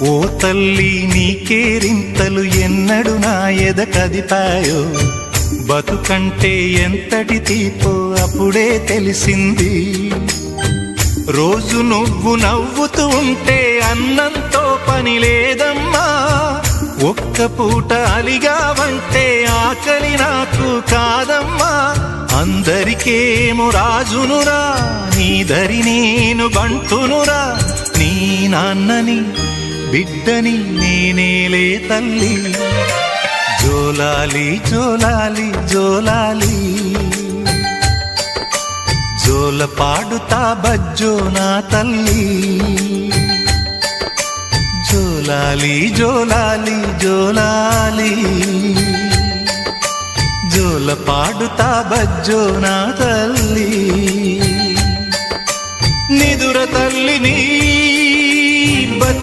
ఓ తల్లి నీకేరింతలు ఎన్నడు నా ఎద కదిపాయో, బతుకంటే ఎంతటి తీపో అప్పుడే తెలిసింది. రోజు నువ్వు నవ్వుతూ ఉంటే అన్నంతో పని లేదమ్మా, ఒక్క పూట అలిగావంటే ఆకలి నాకు కాదమ్మా. అందరికేమో రాజునురా, నీ దరి నేను బంటునురా, నీ నాన్నని బిడ్డని నేనేలే తల్లి. జోలాలి జోలాలి జోలాలి, జోల పాడుతా బజ్జో నా తల్లి. జోలాలి జోలాలి జోలాలి, జోల పాడుతా బజ్జో నా తల్లి. నిదుర తల్లి నీ